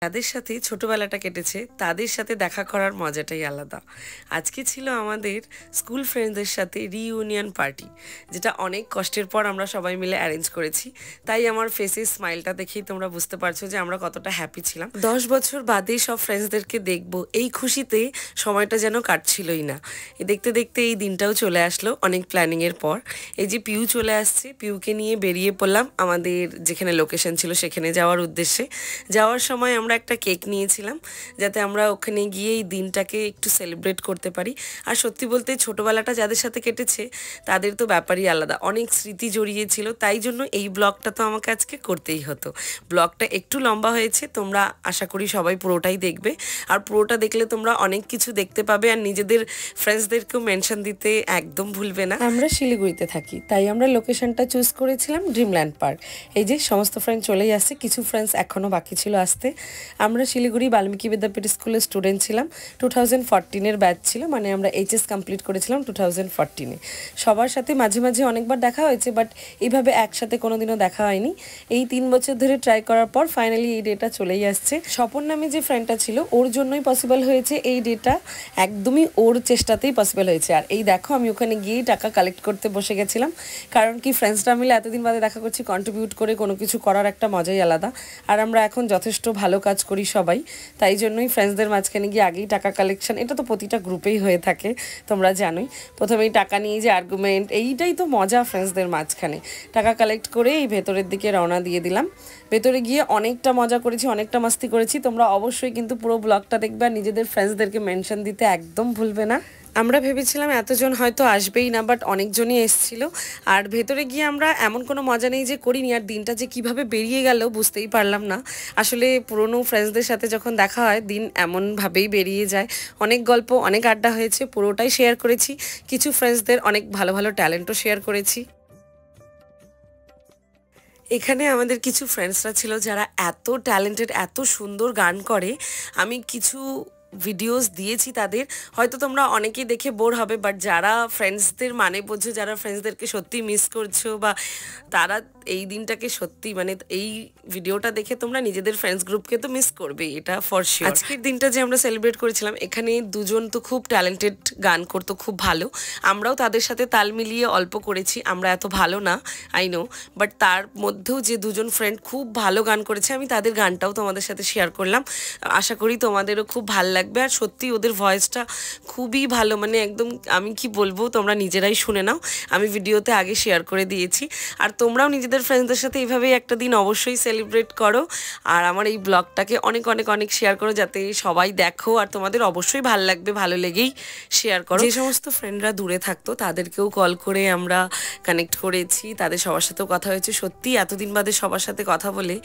যাদের সাথে ছোটবেলাটা কেটেছে তাদের সাথে দেখা করার মজাটাই আলাদা। আজকে ছিল আমাদের স্কুল ফ্রেন্ডসদের সাথে রিইউনিয়ন পার্টি, যেটা অনেক কষ্টের পর আমরা সবাই মিলে অ্যারেঞ্জ করেছি। তাই আমার ফেসের স্মাইলটা দেখেই তোমরা বুঝতে পারছো যে আমরা কতটা হ্যাপি ছিলাম। 10 বছর বাদে সব ফ্রেন্ডসদেরকে দেখবো, এই খুশিতে সময়টা যেন কাটছিলই না। দেখতে দেখতে এই দিনটাও চলে আসলো অনেক প্ল্যানিংয়ের পর। এই যে পিউ চলে আসছে, পিউকে নিয়ে বেরিয়ে পড়লাম আমাদের যেখানে লোকেশন ছিল সেখানে যাওয়ার উদ্দেশ্যে। যাওয়ার সময় আমরা একটা কেক নিয়েছিলাম যাতে আমরা ওখানে গিয়ে এই দিনটাকে একটু সেলিব্রেট করতে পারি। আর সত্যি বলতে ছোটোবেলাটা যাদের সাথে কেটেছে তাদের তো ব্যাপারই আলাদা, অনেক স্মৃতি জড়িয়েছিল। তাই জন্য এই ব্লগটা তো আমাকে আজকে করতেই হতো। ব্লগটা একটু লম্বা হয়েছে, তোমরা আশা করি সবাই পুরোটাই দেখবে। আর পুরোটা দেখলে তোমরা অনেক কিছু দেখতে পাবে, আর নিজেদের ফ্রেন্ডসদেরকেও মেনশন দিতে একদম ভুলবে না। আমরা শিলিগুড়িতে থাকি, তাই আমরা লোকেশনটা চুজ করেছিলাম ড্রিমল্যান্ড পার্ক। এই যে সমস্ত ফ্রেন্ড চলেই আসছে, কিছু ফ্রেন্ডস এখনও বাকি ছিল আসতে। আমরা শিলিগুড়ি বাল্মীকি বিদ্যাপীঠ স্কুলের স্টুডেন্ট ছিলাম, 2014-এর ব্যাচ ছিল, মানে আমরা এইচএস কমপ্লিট করেছিলাম 2014-এ। সবার সাথে মাঝে মাঝে অনেকবার দেখা হয়েছে, বাট এইভাবে একসাথে কোনোদিনও দেখা হয়নি। এই 3 বছর ধরে ট্রাই করার পর ফাইনালি এই ডেটা চলেই আসছে। স্বপন নামে যে ফ্রেন্ডটা ছিল ওর জন্যই পসিবল হয়েছে এই ডেটা, একদমই ওর চেষ্টাতেই পসিবল হয়েছে। আর এই দেখো আমি ওখানে গিয়েই টাকা কালেক্ট করতে বসে গেছিলাম, কারণ কি ফ্রেন্ডসরা মিলে এতদিন বাদে দেখা করছি, কন্ট্রিবিউট করে কোনো কিছু করার একটা মজাই আলাদা। আর আমরা এখন যথেষ্ট ভালো কাজ করি সবাই, তাই জন্যই ফ্রেন্ডসদের মাঝখানে গিয়ে আগেই টাকা কালেকশন, এটা তো প্রতিটা গ্রুপেই হয়ে থাকে তোমরা জানোই। প্রথমেই টাকা নিয়ে যে আর্গুমেন্ট, এইটাই তো মজা ফ্রেন্ডসদের মাঝখানে। টাকা কালেক্ট করে এই ভেতরের দিকে রওনা দিয়ে দিলাম। ভেতরে গিয়ে অনেকটা মজা করেছি, অনেকটা মাস্তি করেছি। তোমরা অবশ্যই কিন্তু পুরো ব্লগটা দেখবে আর নিজেদের ফ্রেন্ডসদেরকে মেনশন দিতে একদম ভুলবে না। আমরা ভেবেছিলাম এতজন হয়তো আসবেই না, বাট অনেকজনই এসেছিল। আর ভেতরে গিয়ে আমরা এমন কোনো মজা নেই যে করিনি, আর দিনটা যে কিভাবে বেরিয়ে গেল বুঝতেই পারলাম না। আসলে পুরনো ফ্রেন্ডসদের সাথে যখন দেখা হয় দিন এমনভাবেই বেরিয়ে যায়। অনেক গল্প, অনেক আড্ডা হয়েছে, পুরোটাই শেয়ার করেছি। কিছু ফ্রেন্ডসদের অনেক ভালো ভালো ট্যালেন্টও শেয়ার করেছি। এখানে আমাদের কিছু ফ্রেন্ডসরা ছিল যারা এত ট্যালেন্টেড, এত সুন্দর গান করে। আমি কিছু ভিডিওস দিয়েছি তাদের, হয়তো তোমরা অনেকেই দেখে বোর হবে, বাট যারা ফ্রেন্ডসদের মানে বোঝো, যারা ফ্রেন্ডসদেরকে সত্যি মিস করছো, বা তারা এই দিনটাকে সত্যি মানে এই ভিডিওটা দেখে তোমরা নিজেদের ফ্রেন্ডস গ্রুপকে তো মিস করবে, এটা ফর শিওর। আজকের দিনটা যে আমরা সেলিব্রেট করেছিলাম, এখানে দুজন তো খুব ট্যালেন্টেড, গান করতো খুব ভালো। আমরাও তাদের সাথে তাল মিলিয়ে অল্প করেছি, আমরা এত ভালো না আই নো, বাট তার মধ্যেও যে দুজন ফ্রেন্ড খুব ভালো গান করেছে, আমি তাদের গানটাও তোমাদের সাথে শেয়ার করলাম। আশা করি তোমাদেরও খুব ভালো লাগবে। আর সত্যি ওদের ভয়েসটা খুবই ভালো, মানে একদম আমি কি বলবো, তোমরা নিজেরাই শুনে নাও। আমি ভিডিওতে আগে শেয়ার করে দিয়েছি। আর তোমরাও নিজেদের ফ্রেন্ডসদের সাথে এইভাবেই একটা দিন অবশ্যই সেলিব্রেট করো। আর আমার এই ব্লগটাকে অনেক অনেক অনেক শেয়ার করো, যাতে সবাই দেখো। আর তোমাদের অবশ্যই ভালো লাগবে, ভালো লেগেই শেয়ার করো। যে সমস্ত ফ্রেন্ডরা দূরে থাকতো তাদেরকেও কল করে আমরা কানেক্ট করেছি, তাদের সবার সাথেও কথা হয়েছে। সত্যি এতদিন বাদে সবার সাথে কথা বলে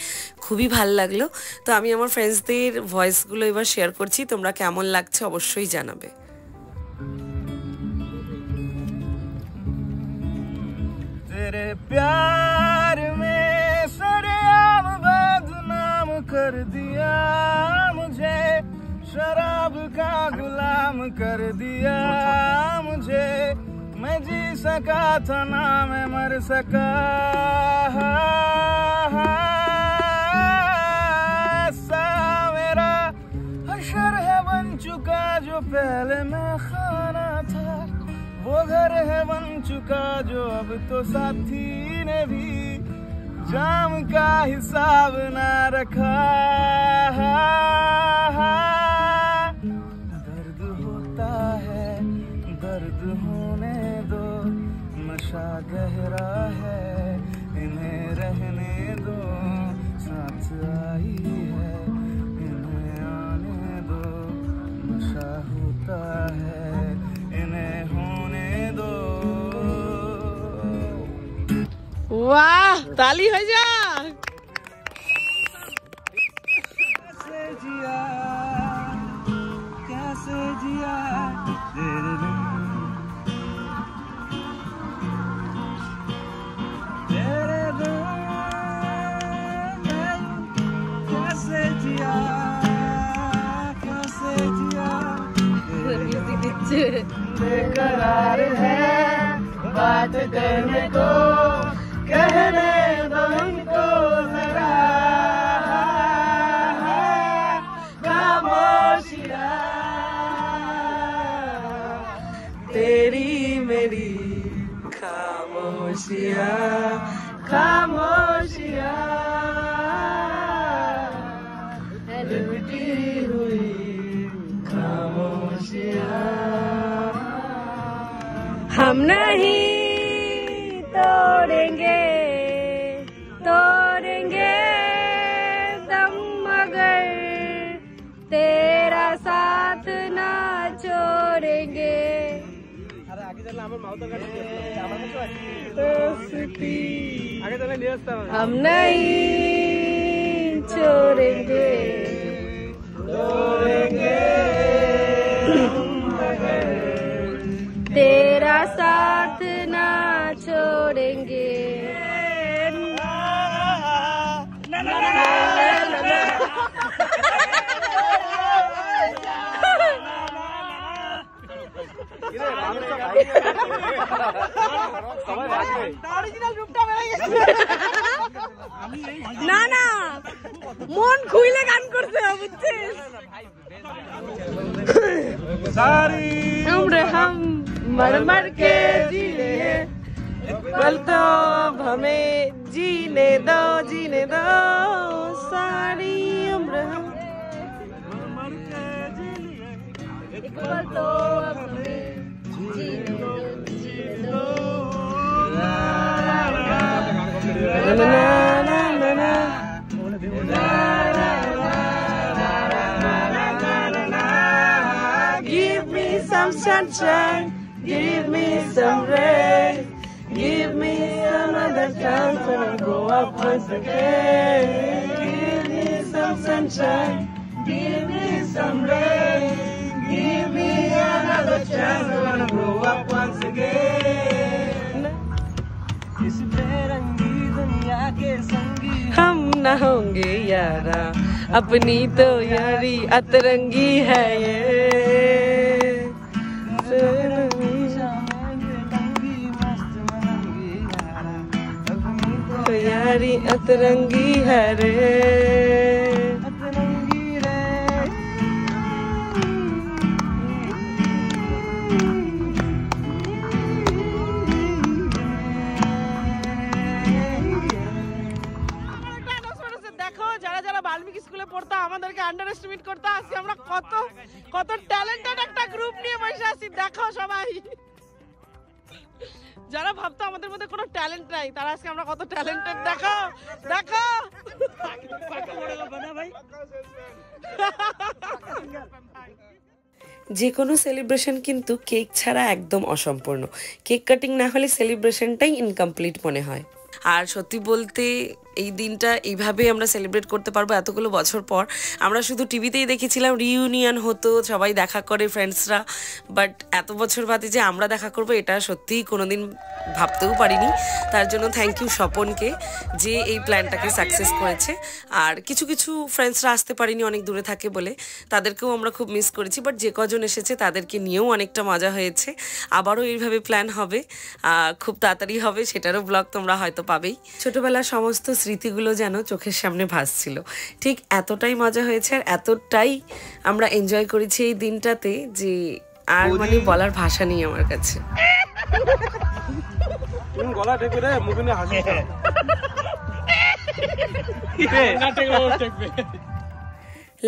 খুবই ভালো লাগলো। তো আমি আমার ফ্রেন্ডসদের ভয়েসগুলো এবার শেয়ার করছি, তোমরা কেমন লাগছে অবশ্যই জানাবে। तेरे प्यार में सरेआम बदनाम कर दिया मुझे, शराब का गुलाम कर दिया मुझे। मैं जी सका था ना मैं मर सका, सा मेरा हशर है बन चुका जो पहले मैं खाना था। वो घर है बन चुका जो अब तो साथी ने भी जाम का हिसाब ना रखा। दर्द होता है दर्द होने दो, नशा गहरा है इन्हें रहने दो, साथ आई है इन्हें आने दो, नशा होता है इन्हें होने दो। वाह, ताली हो जा। कैसे जिया कैसे जिया तेरे बिन, तेरे बिन कैसे जिया बेकरार है बात करने को, कहने दो इनको जरा। खामोशियाँ खामोशियाँ टूटी हुई खामोशियाँ हम नहीं तोड़ेंगे तोड़ेंगे दम मगर तेरा साथ ना छोड़ेंगे हम नहीं छोड़ेंगे छोड़ेंगे तेरा साथ ना छोड़ेंगे না না মন খুইলে গান করতে হবে उम्र हम मर मर के जिए पल तो हमें जीने दो सारी उम्र हम मर के जिए पल तो हमें जीने दो ना ना ना ना Give me some sunshine, give me some rain, give me another chance when I grow up once again. Give me some sunshine, give me some rain, give me another chance when I grow up once again. इस बेरंगी दुनिया के संगी हम न होंगे यारा अपनी तो यारी अतरंगी है ये तो यारी अतरंगी है रे अतरंगी रे দেখো যারা যারা বাল্মীকি স্কুলে পড়তো আমাদেরকে আন্ডার এস্টিমেট করতে আসি আমরা কত কত ট্যালেন্টেড একটা গ্রুপ নিয়ে বসে আছি দেখো সবাই যারা ভাবতো আমাদের মধ্যে কোনো ট্যালেন্ট নাই তারা আজকে আমরা কত ট্যালেন্টেড দেখো দেখো যে কোনো সেলিব্রেশন কিন্তু কেক ছাড়া একদম অসম্পূর্ণ কেক কাটিং না হলে সেলিব্রেশনটাই ইনকমপ্লিট মনে হয় আর সত্যি বলতে এই দিনটা এইভাবে আমরা সেলিব্রেট করতে পারবো এতগুলো বছর পর আমরা শুধু টিভিতেই দেখেছিলাম রিইউনিয়ন হতো সবাই দেখা করে ফ্রেন্ডসরা বাট এত বছর বাদে যে আমরা দেখা করব এটা সত্যিই কোনোদিন ভাবতেও পারিনি তার জন্য থ্যাংক ইউ স্বপনকে যে এই প্ল্যানটাকে সাকসেস করেছে আর কিছু কিছু ফ্রেন্ডসরা আসতে পারিনি অনেক দূরে থাকে বলে তাদেরকেও আমরা খুব মিস করেছি বাট যে কজন এসেছে তাদেরকে নিয়েও অনেকটা মজা হয়েছে আবারও এইভাবে প্ল্যান হবে খুব তাড়াতাড়ি হবে সেটারও ব্লগ তোমরা হয়তো পাবেই ছোটবেলার সমস্ত স্মৃতিগুলো যেন চোখের সামনে ভাসছিল ঠিক এতটাই মজা হয়েছে আর এতটাই আমরা এনজয় করেছি এই দিনটাতে যে আর মানে বলার ভাষা নেই আমার কাছে গলা ঢেকে রে মুখে নিয়ে হাসি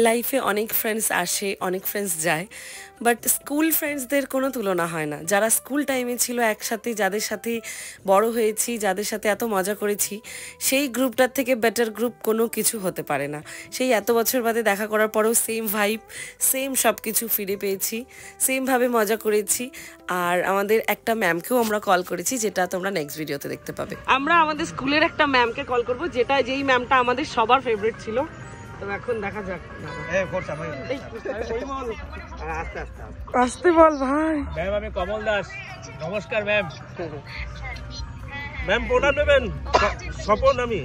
লাইফে অনেক ফ্রেন্ডস আসে অনেক ফ্রেন্ডস যায় বাট স্কুল ফ্রেন্ডসদের কোনো তুলনা হয় না যারা স্কুল টাইমে ছিল একসাথে যাদের সাথে বড় হয়েছি যাদের সাথে এত মজা করেছি সেই গ্রুপটার থেকে বেটার গ্রুপ কোনো কিছু হতে পারে না সেই এত বছর বাদে দেখা করার পরেও সেম ভাইব সেম সব কিছু ফিরে পেয়েছি সেমভাবে মজা করেছি আর আমাদের একটা ম্যামকেও আমরা কল করেছি যেটা তোমরা নেক্সট ভিডিওতে দেখতে পাবে আমরা আমাদের স্কুলের একটা ম্যামকে কল করব যেই ম্যামটা আমাদের সবার ফেভারিট ছিল তো এখন দেখা যাক আসতে বল ভাই ম্যাম আমি কমল দাস নমস্কার ম্যাম ম্যাম প্রণাম নেবেন স্বপন আমি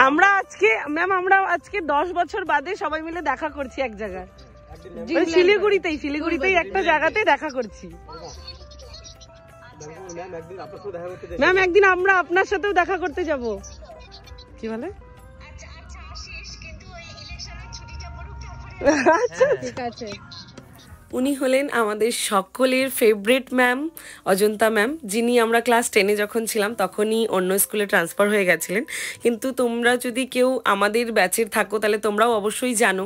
আমরা আজকে 10 বছর বাদে সবাই মিলে দেখা করছি এক জায়গায় শিলিগুড়িতেই একটা জায়গাতে দেখা করছি ম্যাম একদিন আমরা আপনার সাথেও দেখা করতে যাব কি বলে আচ্ছা ঠিক আছে উনি হলেন আমাদের সকলের ফেভারিট ম্যাম, অজন্তা ম্যাম, যিনি আমরা ক্লাস 10-এ যখন ছিলাম তখনই অন্য স্কুলে ট্রান্সফার হয়ে গেছিলেন। কিন্তু তোমরা যদি কেউ আমাদের ব্যাচের থাকো তাহলে তোমরাও অবশ্যই জানো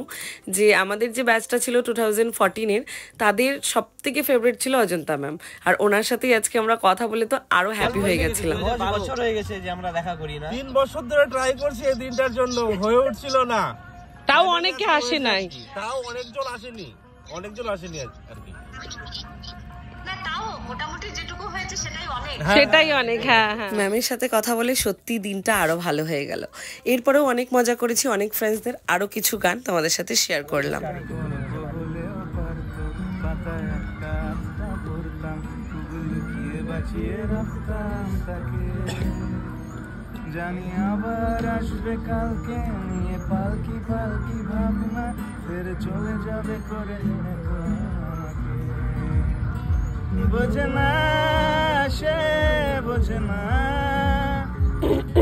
যে আমাদের যে ব্যাচটা ছিল 2014-এর, তাদের সবথেকে ফেভারিট ছিল অজন্তা ম্যাম। আর ওনার সাথেই আজকে আমরা কথা বলে তো আরও হ্যাপি হয়ে গেছিলাম। 10 বছর হয়ে গেছে যে আমরা দেখা করি না। 3 বছর ধরে ট্রাই করছি এই দিনটার জন্য, হয়ে উঠছিল না। তাও অনেকে আসে নাই, তাও অনেকজন আসেনি আর কি। না তাও মোটামুটি যেটুকু হয়েছে সেটাই অনেক। সেটাই অনেক। হ্যাঁ হ্যাঁ, ম্যামের সাথে কথা বলে সত্যি দিনটা আরো ভালো হয়ে গেল। এরপরেও অনেক মজা করেছি, অনেক ফ্রেন্ডসদের আরো কিছু গান তোমাদের সাথে শেয়ার করলাম। জানি আবার আসবে কালকে নিয়ে পালকি পালকি ভাবনা, ফের চলে যাবে করে বোঝে না সে, বোঝে না,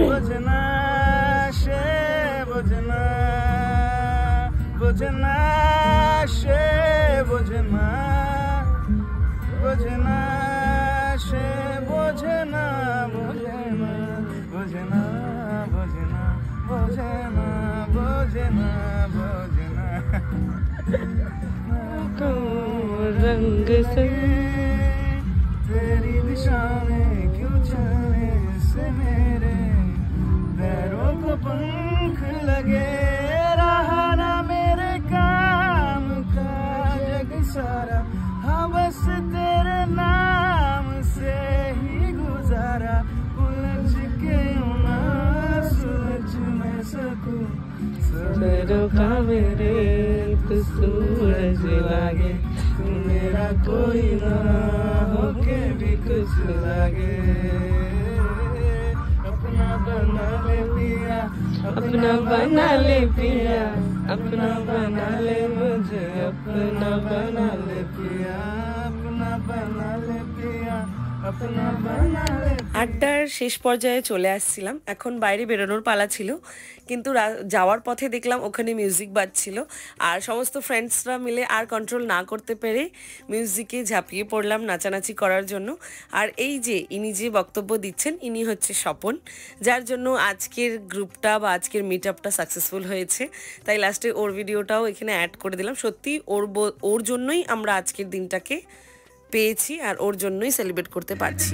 বোঝে না সে, বোঝে না, বোঝে না সে, বোঝে না, বোঝে না সে, বোঝে না, বোঝে না, বোঝে না, বোঝে না, বোঝে না, বোঝে না, বোঝে না रंग से तेरी दिशा में क्यों चले से मेरे पैरों को पंख लगे, रहा ना मेरे काम का जग सारा, हाँ बस तेरे नाम से ही गुजारा, उलझ के ना सुलझ मैं सकूं, सवेरों का मेरे तो सूरज लागे, मेरा कोई ना होके भी कुछ लागे, अपना बना ले पिया, अपना बना ले पिया, अपना बना ले मुझे, अपना बना ले पिया, अपना बना ले पिया, अपना बना ले। আড্ডার শেষ পর্যায়ে চলে আসছিলাম, এখন বাইরে বেরোনোর পালা ছিল, কিন্তু যাওয়ার পথে দেখলাম ওখানে মিউজিক বাজছিল, আর সমস্ত ফ্রেন্ডসরা মিলে আর কন্ট্রোল না করতে পেরে মিউজিকে ঝাঁপিয়ে পড়লাম নাচানাচি করার জন্য। আর এই যে ইনি যে বক্তব্য দিচ্ছেন, ইনি হচ্ছে স্বপন, যার জন্য আজকের গ্রুপটা বা আজকের মিট আপটা সাকসেসফুল হয়েছে। তাই লাস্টে ওর ভিডিওটাও এখানে অ্যাড করে দিলাম। সত্যি ওর জন্যই আমরা আজকের দিনটাকে পেয়েছি আর ওর জন্যই সেলিব্রেট করতে পারছি।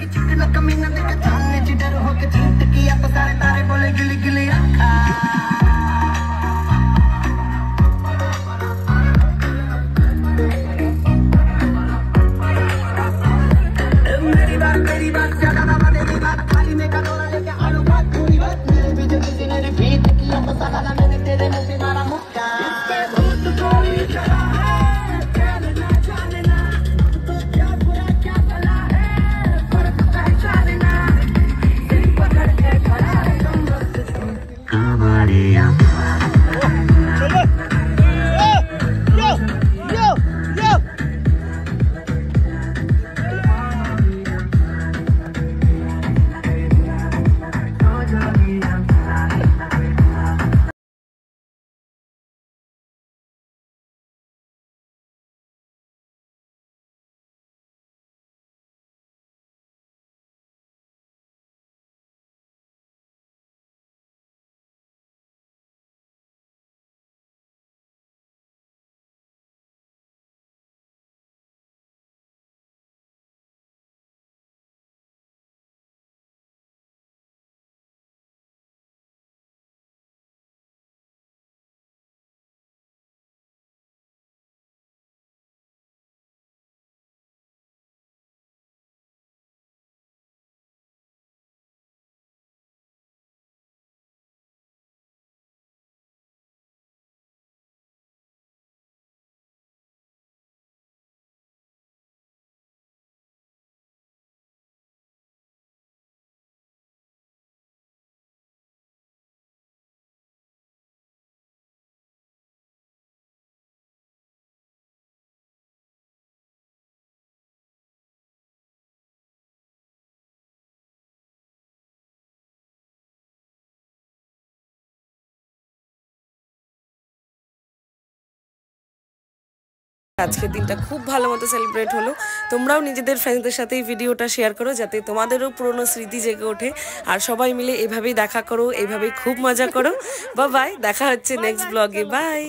আজকের দিনটা খুব ভালো মতো সেলিব্রেট হলো। তোমরাও নিজেদের ফ্রেন্ডসদের সাথে এই ভিডিওটা শেয়ার করো যাতে তোমাদেরও পুরনো স্মৃতি জেগে ওঠে। আর সবাই মিলে এভাবেই দেখা করো, এভাবেই খুব মজা করো। বাই, দেখা হচ্ছে নেক্সট ব্লগে। বাই।